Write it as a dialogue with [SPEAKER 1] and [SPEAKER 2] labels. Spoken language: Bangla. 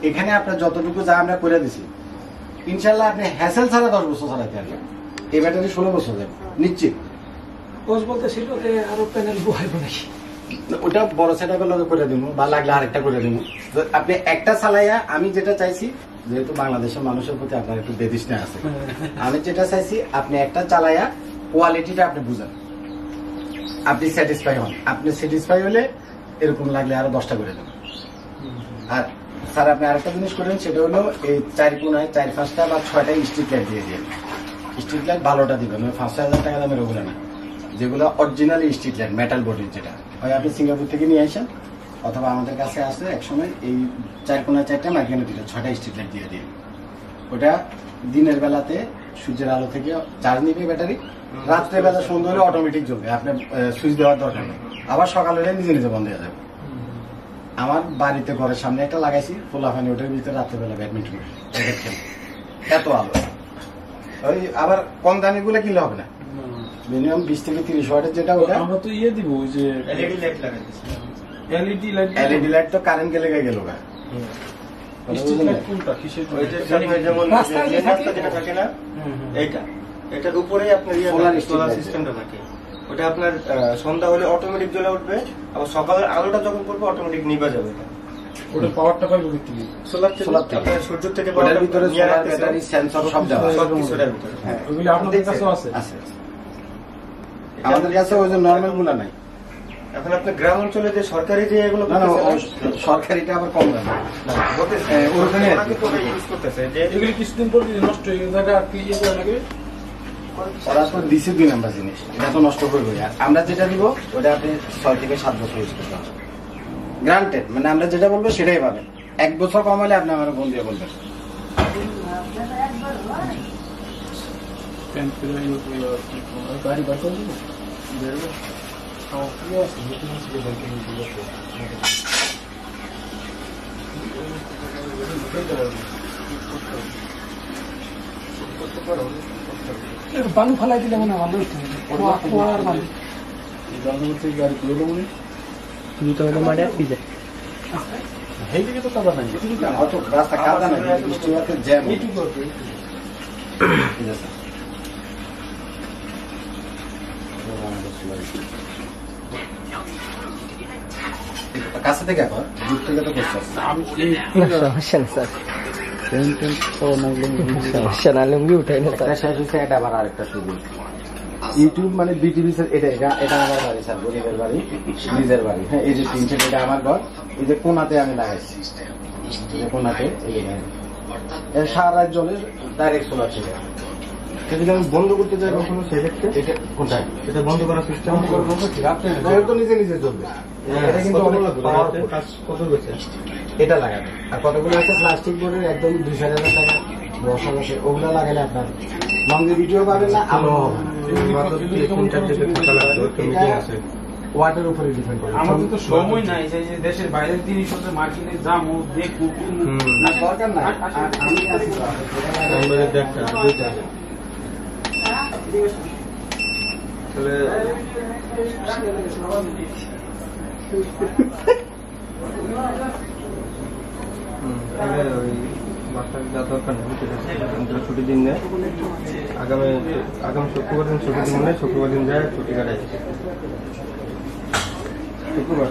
[SPEAKER 1] এখানে আপনার যতটুকু যা আমরা করে দিছি ইনশাল্লাহ আপনি হ্যাসেল ছাড়া 10 বছর চালাতে পারবেন। এই ব্যাটারি 16 বছর যাবে নিশ্চিত।
[SPEAKER 2] কোচ বলতে ছিল যে আরো প্যানেল বহাইবো নাকি?
[SPEAKER 1] ওটা বড় সেটআপের লগে করে দিব বা লাগলে আরেকটা করে দিব। আপনি একটা চালাইয়া, আমি যেটা চাইছি, যেহেতু বাংলাদেশের মানুষের প্রতি আপনার একটু বেদিশনা আছে, আমি যেটা চাইছি আপনি একটা চালাইয়া কোয়ালিটিটা আপনি বুঝেন, আপনি স্যাটিসফাই হন। আপনি স্যাটিসফাই হলে এরকম লাগলে আরো 10টা করে দেবেন। আর স্যার আপনি আরেকটা জিনিস করেন, সেটা হলো এই 4 কোণায় 4-5টা বা 6টা স্ট্রিট লাইট দিয়ে দিন। স্ট্রিট লাইট ভালোটা দিবেন, 5,000 টাকা দামের ওগুলো না, যেগুলো অরিজিনালি স্ট্রিট লাইট মেটাল বডির, যেটা হয় আপনি সিঙ্গাপুর থেকে নিয়ে আসেন অথবা আমাদের কাছে আসলে একসময় এই 4 কোণায় 4টা মাইক্রোনে দিলে 6টা স্ট্রিট লাইট দিয়ে দিন। ওটা দিনের বেলাতে সূর্যের আলো থেকে চার্জ নিবে ব্যাটারি, রাত্রে বেলা সন্ধ্যা হলে অটোমেটিক জ্বলবে, আপনার সুইচ দেওয়ার দরকার নেই। আবার সকালে নিজে নিজে বন্ধ হয়ে যাবে। আমার বাড়িতে ঘরের সামনে একটা লাগাইছি, পোলাপানি ওটার ভিতরে রাত্রেবেলা ব্যাডমিন্টন খেলে, এত আলো। ওই আবার কম দামি গুলো কিনলে হবে না, মিনিমাম 20 থেকে 30 ওয়াটের যেটা, ওটা
[SPEAKER 2] আমরা তো ইয়ে দিব, ওই যে এলইডি লাইট লাগাইছি। এলইডি
[SPEAKER 1] লাইট তো কারেন্ট গেলে গেল গা।
[SPEAKER 2] কোনটা কিসের?
[SPEAKER 3] যেমন যেটা থাকে না, এটার উপরেই আপনার সোলার সিস্টেমটা থাকে। ওটা আপনার সন্ধ্যা হলে অটোমেটিক জ্বলে উঠবে, আবার সকালের আলোটা যখন পড়বে অটোমেটিক নিভে যাবে।
[SPEAKER 2] ওটা পাওয়ারটা পাইবো কি?
[SPEAKER 3] সোলার থেকে, সূর্য থেকে
[SPEAKER 1] ওটার ভিতরে সোলার ব্যাটারি সেন্সর সব দেওয়া আছে,
[SPEAKER 3] সবকিছুর ভিতরে।
[SPEAKER 1] হ্যাঁ,
[SPEAKER 2] ওগুলো আপনাদের কাছেও আছে?
[SPEAKER 1] আছে। আমাদের কাছে ওই যে নরমাল গুলো নাই।
[SPEAKER 3] এখন আপনি গ্রাম অঞ্চলে যে সরকারি যে এগুলো
[SPEAKER 1] সরকারিটা আবার কম দাম,
[SPEAKER 3] ইউজ করতেছে, যে
[SPEAKER 2] এগুলি কিছুদিন পর যদি নষ্ট হয়ে যায় আর কি ইয়ে করে লাগে,
[SPEAKER 1] ওরা তো দিছে 2 নাম্বার জিনিস, এটা তো নষ্ট করবে। আর আমরা যেটা দিব ওটা আপনি 6 থেকে 7 বছর ইউজ করতে হবে, গ্রান্টেড। মানে আমরা যেটা বলবো সেটাই পাবেন। 1 বছর কম হলে আপনি আমার ফোন দিয়ে বলবেন।
[SPEAKER 2] গাড়ি বার করে দেবো। বালু ফেলাই দিলে মনে ভালো গাড়ি তুলে দেবো মাঠে কি যায় সেইদিকে তো কাদা নাই,
[SPEAKER 1] রাস্তা কাদা নাই, বৃষ্টি হওয়াতে জ্যাম। কাছে থেকে এখন দূর থেকে তো করতে
[SPEAKER 4] সমস্যা নেই স্যার, সমস্যা না, লুঙ্গি উঠাই না স্যার।
[SPEAKER 1] শেষ হচ্ছে। এটা আবার আরেকটা সুযোগ, ইউটিউব মানে বিটিভি, এটা আমার বাড়ি স্যার, গরিবের বাড়ি, নিজের বাড়ি। হ্যাঁ, এই যে 3 সেট, এটা আমার ঘর। এই যে কোনাতে আমি লাগাইছি, এই যে কোনাতে সারা রাত জলের ডাইরেক্ট সোলার ছিল।
[SPEAKER 3] যদি আমি বন্ধ করতে যাই কখনো, সেক্ষেত্রে
[SPEAKER 1] এটা কোনটায়
[SPEAKER 3] এটা বন্ধ করার সিস্টেম
[SPEAKER 1] তো নিজে নিজে চলবে। এটা কিন্তু অনেক
[SPEAKER 3] কত গেছে
[SPEAKER 1] এটা লাগাবে। আর কতগুলো আছে প্লাস্টিক বোর্ডের একদম 2,000 টাকা বসা বসে, ওগুলো লাগালে আপনার লঙ্গে ভিডিও পাবেন না, আলো ওয়াটার উপরে ডিপেন্ড করে।
[SPEAKER 2] আমাদের তো সময় নাই যে দেশের বাইরের জিনিস হচ্ছে মার্কেটে যাবো দেখবো,
[SPEAKER 1] না দরকার না। আমি আছি
[SPEAKER 3] ছুটির দিন নেয়, আগামী শুক্রবার দিন ছুটির দিন নেয়, শুক্রবার দিন যায় ছুটি কাটায়। শুক্রবার